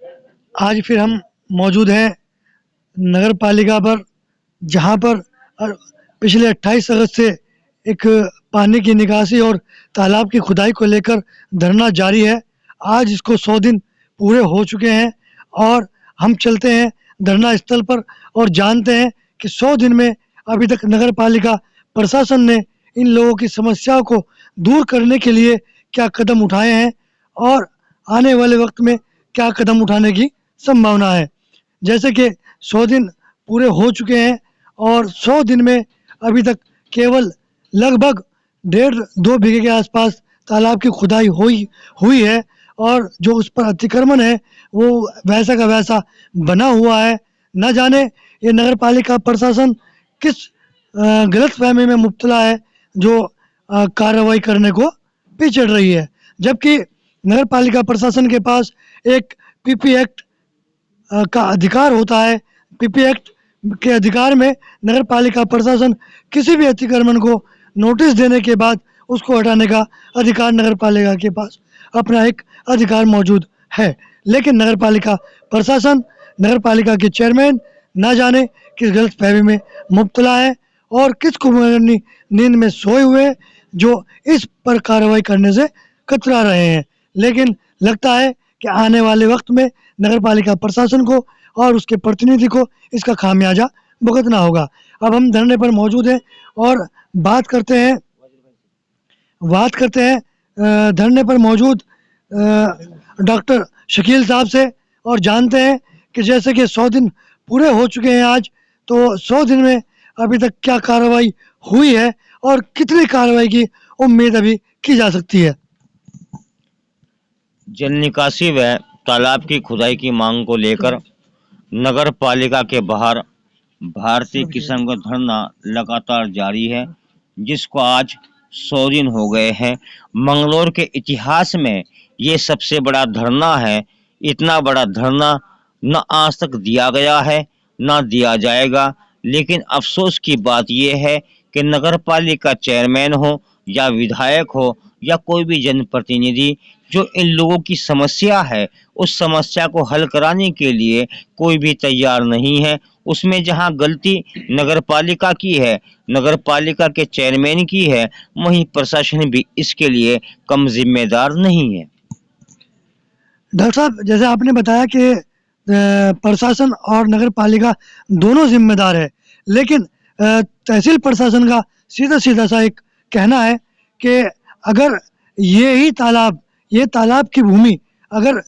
आज फिर हम मौजूद हैं नगर पालिका पर, जहाँ पर पिछले 28 अगस्त से एक पानी की निकासी और तालाब की खुदाई को लेकर धरना जारी है। आज इसको 100 दिन पूरे हो चुके हैं और हम चलते हैं धरना स्थल पर और जानते हैं कि 100 दिन में अभी तक नगर पालिका प्रशासन ने इन लोगों की समस्याओं को दूर करने के लिए क्या कदम उठाए हैं और आने वाले वक्त में क्या कदम उठाने की संभावना है। जैसे कि 100 दिन पूरे हो चुके हैं और 100 दिन में अभी तक केवल लगभग 1.5-2 बीघे के आसपास तालाब की खुदाई हुई हुई है और जो उस पर अतिक्रमण है वो वैसा का वैसा बना हुआ है। न जाने ये नगर पालिका प्रशासन किस गलतफहमी में मुब्तला है जो कार्रवाई करने को पीछे हट रही है, जबकि नगर पालिका प्रशासन के पास एक पीपी एक्ट का अधिकार होता है। पीपी एक्ट के अधिकार में नगर पालिका प्रशासन किसी भी अतिक्रमण को नोटिस देने के बाद उसको हटाने का अधिकार नगर पालिका के पास अपना एक अधिकार मौजूद है। लेकिन नगर पालिका प्रशासन, नगर पालिका के चेयरमैन ना जाने किस गलतफहमी में मुब्तला है और किस कुंभकर्णी नींद में सोए हुए जो इस पर कार्रवाई करने से कतरा रहे हैं। लेकिन लगता है कि आने वाले वक्त में नगर पालिका प्रशासन को और उसके प्रतिनिधि को इसका खामियाजा भुगतना होगा। अब हम धरने पर मौजूद हैं और बात करते हैं धरने पर मौजूद डॉक्टर शकील साहब से और जानते हैं कि जैसे कि 100 दिन पूरे हो चुके हैं आज, तो 100 दिन में अभी तक क्या कार्रवाई हुई है और कितनी कार्रवाई की उम्मीद अभी की जा सकती है। जल निकासी व तालाब की खुदाई की मांग को लेकर नगर पालिका के बाहर भारतीय किसान का धरना लगातार जारी है, जिसको आज 100 दिन हो गए हैं। मंगलौर के इतिहास में ये सबसे बड़ा धरना है। इतना बड़ा धरना न आज तक दिया गया है न दिया जाएगा। लेकिन अफसोस की बात यह है कि नगर पालिका चेयरमैन हो या विधायक हो या कोई भी जनप्रतिनिधि, जो इन लोगों की समस्या है उस समस्या को हल कराने के लिए कोई भी तैयार नहीं है। उसमें जहां गलती नगर पालिका की है, नगर पालिका के चेयरमैन की है, वहीं प्रशासन भी इसके लिए कम जिम्मेदार नहीं है। डॉक्टर साहब, जैसे आपने बताया कि प्रशासन और नगर पालिका दोनों जिम्मेदार है, लेकिन तहसील प्रशासन का सीधा सीधा सा एक कहना है कि अगर ये तालाब की भूमि अगर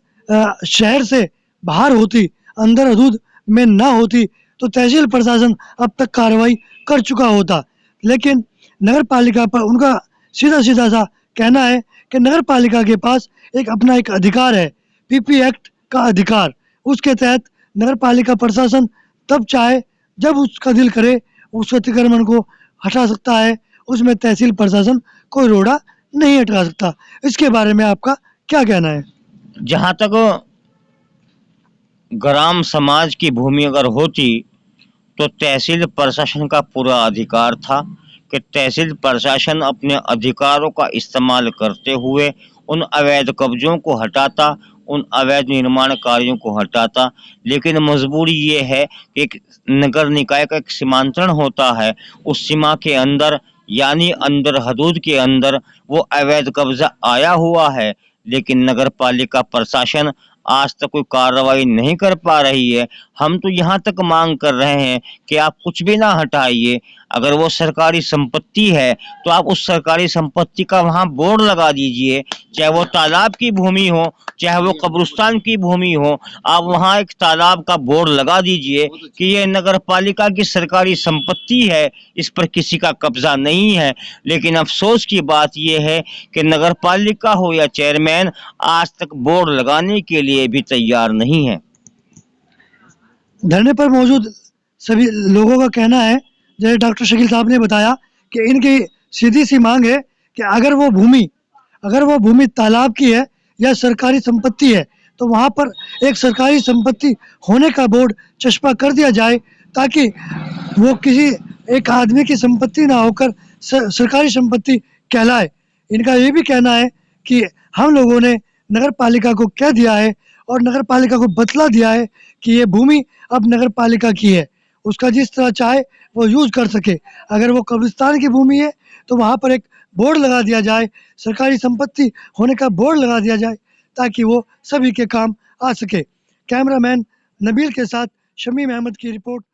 शहर से बाहर होती, अंदर हदूद में ना होती, तो तहसील प्रशासन अब तक कार्रवाई कर चुका होता। लेकिन नगर पालिका पर उनका सीधा सीधा सा कहना है कि नगर पालिका के पास अपना एक अधिकार है, पीपी एक्ट का अधिकार। उसके तहत नगर पालिका प्रशासन तब चाहे जब उसका दिल करे उस अतिक्रमण को हटा सकता है, उसमें तहसील प्रशासन कोई रोड़ा नहीं हटा सकता। इसके बारे में आपका क्या कहना है? जहां तक ग्राम समाज की भूमि अगर होती तो तहसील प्रशासन का पूरा अधिकार था कि तहसील प्रशासन अपने अधिकारों का इस्तेमाल करते हुए उन अवैध कब्जों को हटाता, उन अवैध निर्माण कार्यों को हटाता। लेकिन मजबूरी ये है कि एक नगर निकाय का एक सीमांतरण होता है, उस सीमा के अंदर यानी अंदर हदूद के अंदर वो अवैध कब्जा आया हुआ है। लेकिन नगर पालिका प्रशासन आज तक कोई कार्रवाई नहीं कर पा रही है। हम तो यहाँ तक मांग कर रहे हैं कि आप कुछ भी ना हटाइए, अगर वो सरकारी संपत्ति है तो आप उस सरकारी संपत्ति का वहाँ बोर्ड लगा दीजिए, चाहे वो तालाब की भूमि हो चाहे वो कब्रिस्तान की भूमि हो, आप वहाँ एक तालाब का बोर्ड लगा दीजिए कि ये नगर पालिका की सरकारी संपत्ति है, इस पर किसी का कब्जा नहीं है। लेकिन अफसोस की बात यह है कि नगर पालिका हो या चेयरमैन आज तक बोर्ड लगाने के लिए भी तैयार नहीं है। धरने पर मौजूद सभी लोगों का कहना है, जैसे डॉक्टर शकील साहब ने बताया, कि इनकी सीधी सी मांग है कि अगर वो भूमि तालाब की है या सरकारी संपत्ति है तो वहाँ पर एक सरकारी संपत्ति होने का बोर्ड चस्पा कर दिया जाए, ताकि वो किसी एक आदमी की संपत्ति ना होकर सरकारी संपत्ति कहलाए। इनका ये भी कहना है कि हम लोगों ने नगर पालिका को कह दिया है और नगर पालिका को बतला दिया है कि ये भूमि अब नगर पालिका की है, उसका जिस तरह चाहे वो यूज कर सके। अगर वो कब्रिस्तान की भूमि है तो वहाँ पर एक बोर्ड लगा दिया जाए, सरकारी संपत्ति होने का बोर्ड लगा दिया जाए, ताकि वो सभी के काम आ सके। कैमरामैन नबील के साथ शमीम अहमद की रिपोर्ट।